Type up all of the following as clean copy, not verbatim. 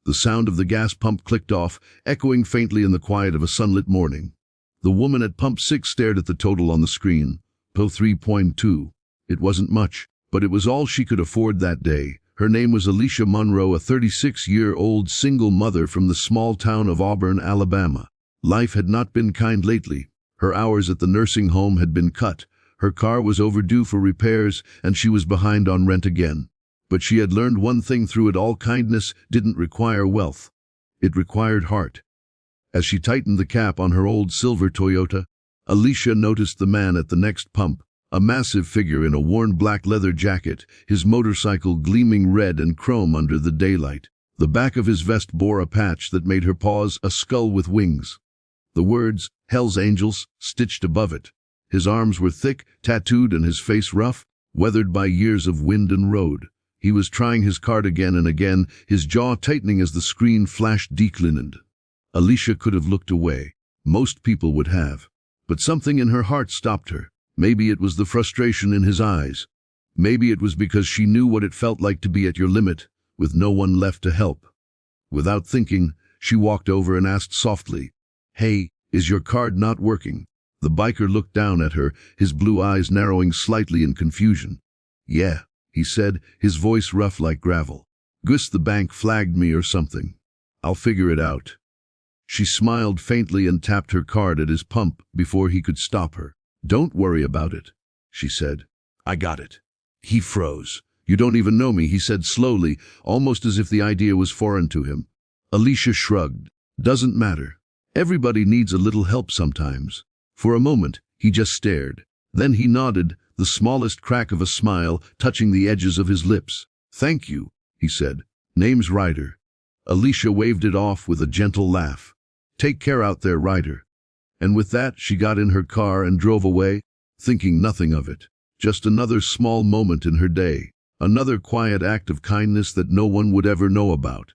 The sound of the gas pump clicked off, echoing faintly in the quiet of a sunlit morning. The woman at pump 6 stared at the total on the screen. Po 3.2. It wasn't much, but it was all she could afford that day. Her name was Alicia Monroe, a 36-year-old single mother from the small town of Auburn, Alabama. Life had not been kind lately. Her hours at the nursing home had been cut. Her car was overdue for repairs, and she was behind on rent again. But she had learned one thing through it all: kindness didn't require wealth. It required heart. As she tightened the cap on her old silver Toyota, Alicia noticed the man at the next pump, a massive figure in a worn black leather jacket, his motorcycle gleaming red and chrome under the daylight. The back of his vest bore a patch that made her pause, a skull with wings. The words, "Hell's Angels," stitched above it. His arms were thick, tattooed, and his face rough, weathered by years of wind and road. He was trying his card again and again, his jaw tightening as the screen flashed declined. Alicia could have looked away. Most people would have. But something in her heart stopped her. Maybe it was the frustration in his eyes. Maybe it was because she knew what it felt like to be at your limit, with no one left to help. Without thinking, she walked over and asked softly, "Hey, is your card not working?" The biker looked down at her, his blue eyes narrowing slightly in confusion. "Yeah," he said, his voice rough like gravel. "Guess the bank flagged me or something. I'll figure it out." She smiled faintly and tapped her card at his pump before he could stop her. "Don't worry about it," she said. "I got it." He froze. "You don't even know me," he said slowly, almost as if the idea was foreign to him. Alicia shrugged. "Doesn't matter. Everybody needs a little help sometimes." For a moment, he just stared. Then he nodded, the smallest crack of a smile touching the edges of his lips. "Thank you," he said. "Name's Ryder." Alicia waved it off with a gentle laugh. "Take care out there, Ryder." And with that, she got in her car and drove away, thinking nothing of it. Just another small moment in her day. Another quiet act of kindness that no one would ever know about.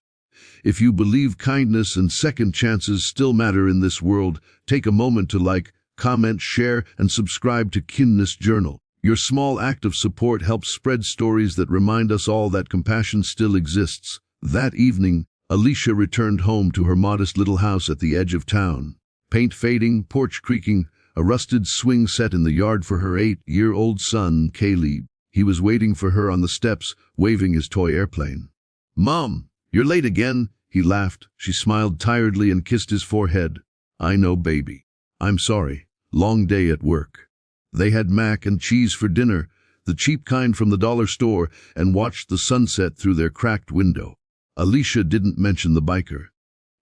If you believe kindness and second chances still matter in this world, take a moment to like, comment, share, and subscribe to Kindness Journal. Your small act of support helps spread stories that remind us all that compassion still exists. That evening, Alicia returned home to her modest little house at the edge of town. Paint fading, porch creaking, a rusted swing set in the yard for her 8-year-old son, Caleb. He was waiting for her on the steps, waving his toy airplane. "Mom, you're late again," he laughed. She smiled tiredly and kissed his forehead. "I know, baby. I'm sorry. Long day at work." They had mac and cheese for dinner, the cheap kind from the dollar store, and watched the sunset through their cracked window. Alicia didn't mention the biker.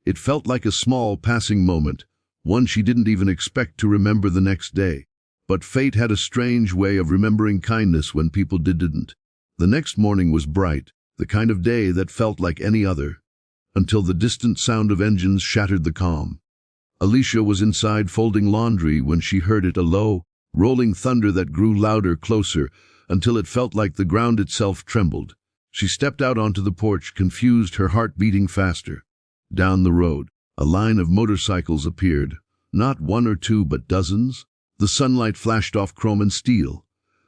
It felt like a small passing moment, one she didn't even expect to remember the next day. But fate had a strange way of remembering kindness when people didn't. The next morning was bright, the kind of day that felt like any other, until the distant sound of engines shattered the calm. Alicia was inside folding laundry when she heard it, a low, rolling thunder that grew louder, closer, until it felt like the ground itself trembled. She stepped out onto the porch, confused, her heart beating faster. Down the road, a line of motorcycles appeared. Not one or two, but dozens. The sunlight flashed off chrome and steel.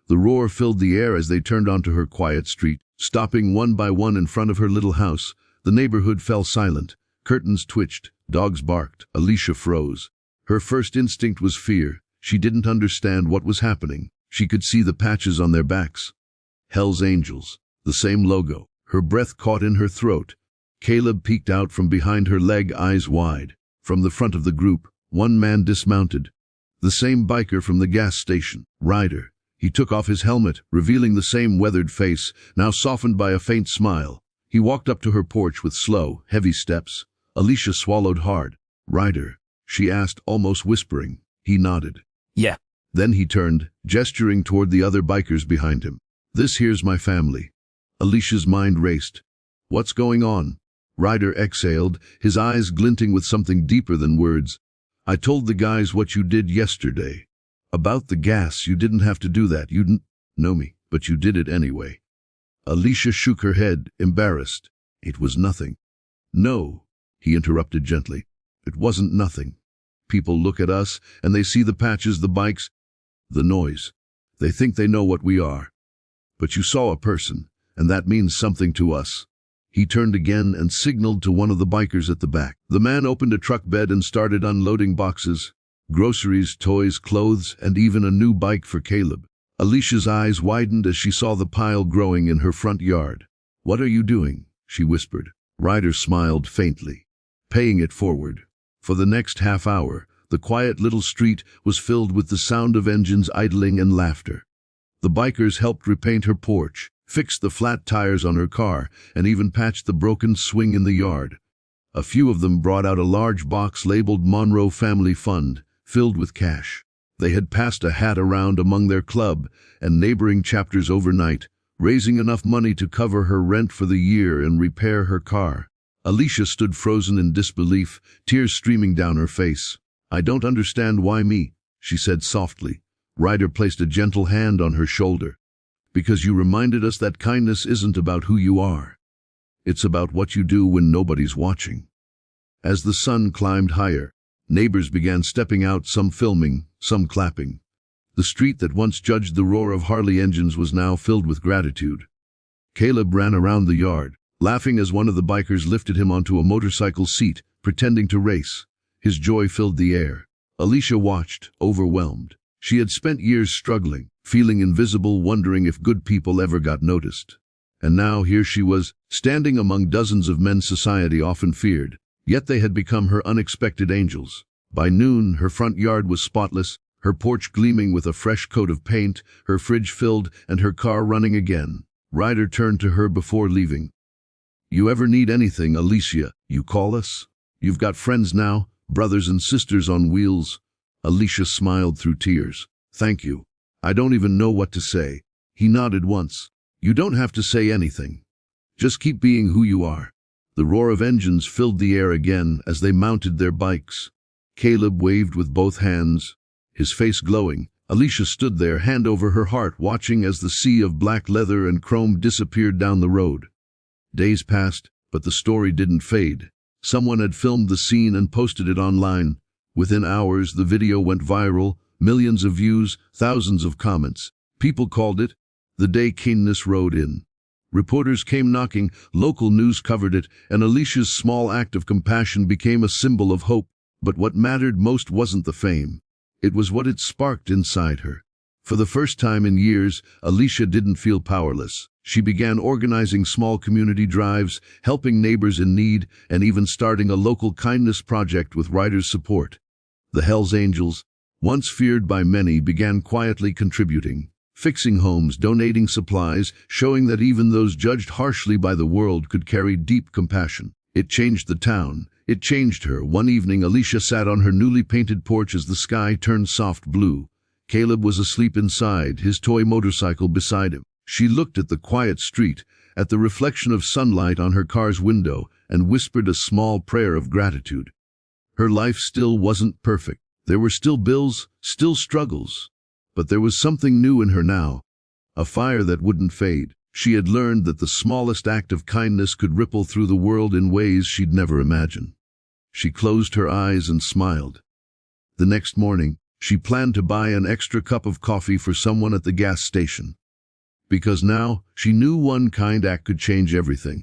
The roar filled the air as they turned onto her quiet street, stopping one by one in front of her little house. The neighborhood fell silent. Curtains twitched. Dogs barked. Alicia froze. Her first instinct was fear. She didn't understand what was happening. She could see the patches on their backs. Hell's Angels. The same logo. Her breath caught in her throat. Caleb peeked out from behind her leg, eyes wide. From the front of the group, one man dismounted. The same biker from the gas station, Ryder. He took off his helmet, revealing the same weathered face, now softened by a faint smile. He walked up to her porch with slow, heavy steps. Alicia swallowed hard. "Ryder?" she asked, almost whispering. He nodded. "Yeah." Then he turned, gesturing toward the other bikers behind him. "This here's my family." Alicia's mind raced. "What's going on?" Ryder exhaled, his eyes glinting with something deeper than words. "I told the guys what you did yesterday. About the gas, you didn't have to do that. You didn't know me, but you did it anyway." Alicia shook her head, embarrassed. "It was nothing." "No," he interrupted gently. "It wasn't nothing. People look at us, and they see the patches, the bikes, the noise. They think they know what we are. But you saw a person, and that means something to us. He turned again and signaled to one of the bikers at the back. The man opened a truck bed and started unloading boxes, groceries, toys, clothes, and even a new bike for Caleb. Alicia's eyes widened as she saw the pile growing in her front yard. "What are you doing?" she whispered. Ryder smiled faintly. "Paying it forward." For the next half hour, the quiet little street was filled with the sound of engines idling and laughter. The bikers helped repaint her porch, fixed the flat tires on her car, and even patched the broken swing in the yard. A few of them brought out a large box labeled Monroe Family Fund, filled with cash. They had passed a hat around among their club and neighboring chapters overnight, raising enough money to cover her rent for the year and repair her car. Alicia stood frozen in disbelief, tears streaming down her face. "I don't understand why me," she said softly. Ryder placed a gentle hand on her shoulder. "Because you reminded us that kindness isn't about who you are. It's about what you do when nobody's watching." As the sun climbed higher, neighbors began stepping out, some filming, some clapping. The street that once judged the roar of Harley engines was now filled with gratitude. Caleb ran around the yard, laughing as one of the bikers lifted him onto a motorcycle seat, pretending to race. His joy filled the air. Alicia watched, overwhelmed. She had spent years struggling, feeling invisible, wondering if good people ever got noticed. And now here she was, standing among dozens of men society often feared, yet they had become her unexpected angels. By noon, her front yard was spotless, her porch gleaming with a fresh coat of paint, her fridge filled, and her car running again. Ryder turned to her before leaving. "You ever need anything, Alicia, you call us. You've got friends now, brothers and sisters on wheels." Alicia smiled through tears. "Thank you. I don't even know what to say." He nodded once. "You don't have to say anything. Just keep being who you are." The roar of engines filled the air again as they mounted their bikes. Caleb waved with both hands, his face glowing. Alicia stood there, hand over her heart, watching as the sea of black leather and chrome disappeared down the road. Days passed, but the story didn't fade. Someone had filmed the scene and posted it online. Within hours, the video went viral, millions of views, thousands of comments. People called it the day kindness rode in. Reporters came knocking, local news covered it, and Alicia's small act of compassion became a symbol of hope. But what mattered most wasn't the fame. It was what it sparked inside her. For the first time in years, Alicia didn't feel powerless. She began organizing small community drives, helping neighbors in need, and even starting a local kindness project with Ryder's support. The Hells Angels, once feared by many, began quietly contributing, fixing homes, donating supplies, showing that even those judged harshly by the world could carry deep compassion. It changed the town. It changed her. One evening, Alicia sat on her newly painted porch as the sky turned soft blue. Caleb was asleep inside, his toy motorcycle beside him. She looked at the quiet street, at the reflection of sunlight on her car's window, and whispered a small prayer of gratitude. Her life still wasn't perfect. There were still bills, still struggles. But there was something new in her now, a fire that wouldn't fade. She had learned that the smallest act of kindness could ripple through the world in ways she'd never imagined. She closed her eyes and smiled. The next morning, she planned to buy an extra cup of coffee for someone at the gas station. Because now, she knew one kind act could change everything.